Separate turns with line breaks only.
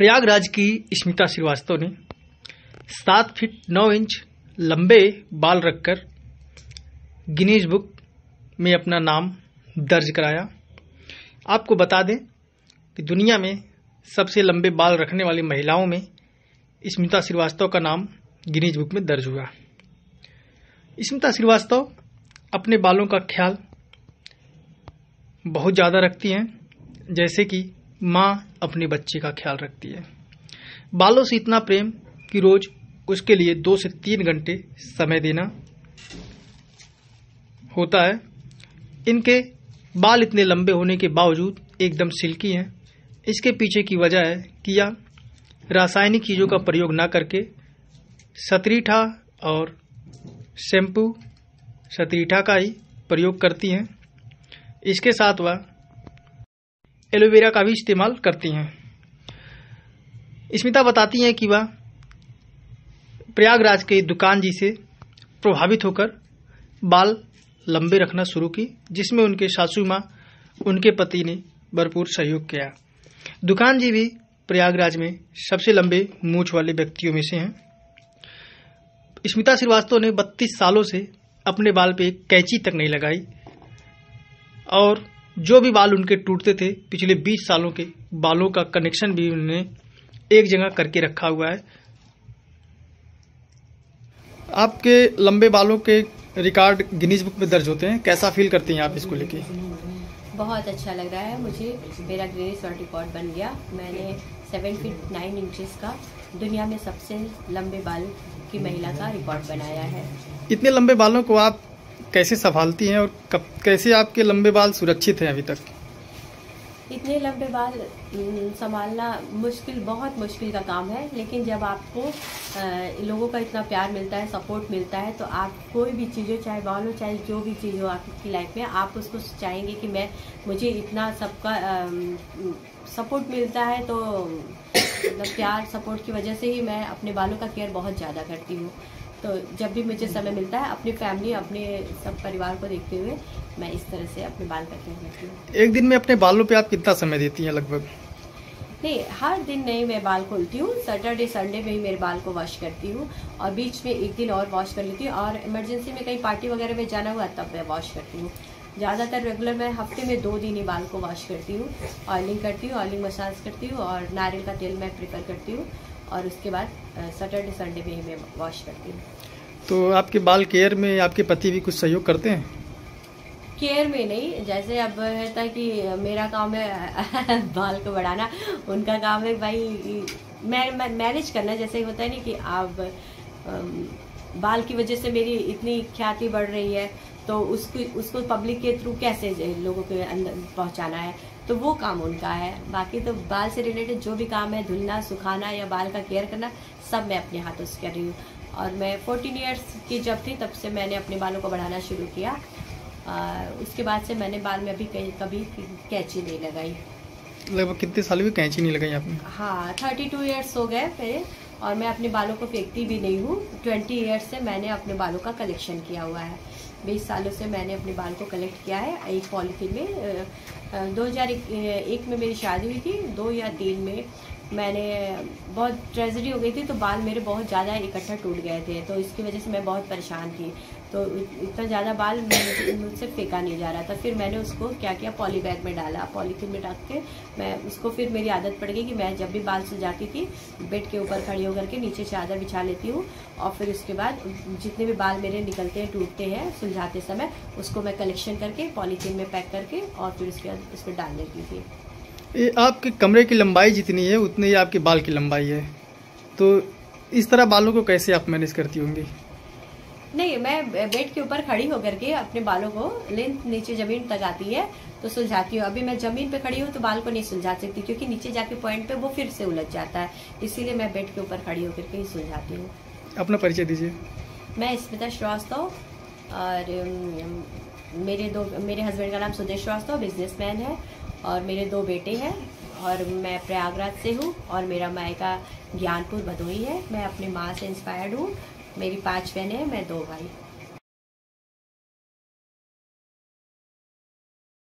प्रयागराज की स्मिता श्रीवास्तव ने 7 feet 9 inch लंबे बाल रखकर गिनीज बुक में अपना नाम दर्ज कराया। आपको बता दें कि दुनिया में सबसे लंबे बाल रखने वाली महिलाओं में स्मिता श्रीवास्तव का नाम गिनीज बुक में दर्ज हुआ। स्मिता श्रीवास्तव अपने बालों का ख्याल बहुत ज़्यादा रखती हैं, जैसे कि माँ अपने बच्चे का ख्याल रखती है। बालों से इतना प्रेम कि रोज उसके लिए 2 से 3 घंटे समय देना होता है। इनके बाल इतने लंबे होने के बावजूद एकदम सिल्की हैं। इसके पीछे की वजह है कि यह रासायनिक चीज़ों का प्रयोग ना करके सतरीठा और शैम्पू सतरीठा का ही प्रयोग करती हैं। इसके साथ वह एलोवेरा का भी इस्तेमाल करती हैं। स्मिता बताती हैं कि वह प्रयागराज के दुकान जी से प्रभावित होकर बाल लंबे रखना शुरू की, जिसमें उनके सासू माँ उनके पति ने भरपूर सहयोग किया। दुकान जी भी प्रयागराज में सबसे लंबे मूंछ वाले व्यक्तियों में से हैं। स्मिता श्रीवास्तव ने 32 सालों से अपने बाल पे एक कैंची तक नहीं लगाई और जो भी बाल उनके टूटते थे पिछले 20 सालों के बालों का कनेक्शन भी उन्होंने एक जगह करके रखा हुआ है। आपके लंबे बालों के रिकॉर्ड गिनीज बुक में दर्ज होते हैं, कैसा फील करती हैं आप इसको लेके?
बहुत अच्छा लग रहा है मुझे। मेरा गिनीज वर्ल्ड रिकॉर्ड बन गया। मैंने 7 फीट 9 इंचेस का दुनिया में सबसे लंबे बाल की महिला का रिकॉर्ड बनाया है।
इतने लंबे बालों को आप कैसे संभालती हैं और कैसे आपके लंबे बाल सुरक्षित हैं अभी तक?
इतने लंबे बाल संभालना बहुत मुश्किल का काम है, लेकिन जब आपको लोगों का इतना प्यार मिलता है, सपोर्ट मिलता है, तो आप कोई भी चीज़ हो, चाहे बाल हो, चाहे जो भी चीज़ हो आपकी लाइफ में, आप उसको चाहेंगे कि मुझे इतना सबका सपोर्ट मिलता है। तो मतलब प्यार सपोर्ट की वजह से ही मैं अपने बालों का केयर बहुत ज़्यादा करती हूँ। तो जब भी मुझे समय मिलता है, अपनी फैमिली, अपने सब परिवार को देखते हुए मैं इस तरह से अपने बाल का केयर करती हूँ।
एक दिन में अपने बालों पे आप कितना समय देती हैं लगभग?
नहीं, हर दिन नहीं मैं बाल खोलती हूँ। सैटरडे संडे में ही मेरे बाल को वॉश करती हूँ और बीच में एक दिन और वॉश कर लेती हूँ, और इमरजेंसी में कहीं पार्टी वगैरह में जाना हुआ तब मैं वॉश करती हूँ। ज़्यादातर रेगुलर मैं हफ्ते में 2 दिन ही बाल को वॉश करती हूँ। ऑयलिंग करती हूँ, ऑयलिंग मसाज करती हूँ और नारियल का तेल मैं प्रेफर करती हूँ, और उसके बाद सैटरडे संडे में ही मैं वॉश करती हूँ।
तो आपके बाल केयर में आपके पति भी कुछ सहयोग करते हैं?
केयर में नहीं, जैसे अब रहता है कि मेरा काम है बाल को बढ़ाना, उनका काम है भाई मैनेज करना। जैसे होता है ना कि आप बाल की वजह से मेरी इतनी ख्याति बढ़ रही है, तो उसको पब्लिक के थ्रू कैसे लोगों के अंदर पहुंचाना है, तो वो काम उनका है। बाकी तो बाल से रिलेटेड जो भी काम है, धुलना, सुखाना या बाल का केयर करना, सब मैं अपने हाथों से कर रही हूँ। और मैं 14 इयर्स की जब थी तब से मैंने अपने बालों को बढ़ाना शुरू किया। उसके बाद से मैंने बाल में अभी कभी कैंची नहीं लगाई।
लगभग कितने साल भी कैंची नहीं लगाई आपने?
हाँ, 32 इयर्स हो गए फिर, और मैं अपने बालों को फेंकती भी नहीं हूँ। 20 इयर्स से मैंने अपने बालों का कलेक्शन किया हुआ है। 20 सालों से मैंने अपने बाल को कलेक्ट किया है एक पॉलीथीन में। 2001 में मेरी शादी हुई थी, 2 या 3 में मैंने बहुत ट्रेजेडी हो गई थी, तो बाल मेरे बहुत ज़्यादा इकट्ठा टूट गए थे, तो इसकी वजह से मैं बहुत परेशान थी। तो इतना ज़्यादा बाल मुझसे फेंका नहीं जा रहा था। फिर मैंने उसको क्या किया, पॉली बैग में डाला, पॉलीथीन में रख के मैं उसको, फिर मेरी आदत पड़ गई कि मैं जब भी बाल सुलझाती थी बेड के ऊपर खड़ी होकर के नीचे चादर बिछा लेती हूँ, और फिर उसके बाद जितने भी बाल मेरे निकलते हैं, टूटते हैं सुलझाते समय, उसको मैं कलेक्शन करके पॉलीथीन में पैक करके और फिर उसके बाद उस पर डाल देती थी।
ये आपके कमरे की लंबाई जितनी है उतनी ही आपके बाल की लंबाई है, तो इस तरह बालों को कैसे आप मैनेज करती होंगी?
नहीं, मैं बेड के ऊपर खड़ी होकर के अपने बालों को लेंथ नीचे जमीन तक आती है तो सुलझाती हूँ। अभी मैं जमीन पे खड़ी हूँ तो बाल को नहीं सुलझा सकती, क्योंकि नीचे जाके पॉइंट पे वो फिर से उलझ जाता है, इसीलिए मैं बेड के ऊपर खड़ी होकर के ही सुलझाती हूँ।
अपना परिचय दीजिए।
मैं स्मिता श्रीवास्तव, और मेरे हस्बैंड का नाम सुदेश श्रीवास्तव, बिजनेसमैन है, और मेरे 2 बेटे हैं, और मैं प्रयागराज से हूँ, और मेरा मायका ज्ञानपुर भदोही है। मैं अपनी माँ से इंस्पायर्ड हूँ। मेरी 5 बहनें हैं, मैं 2 भाई।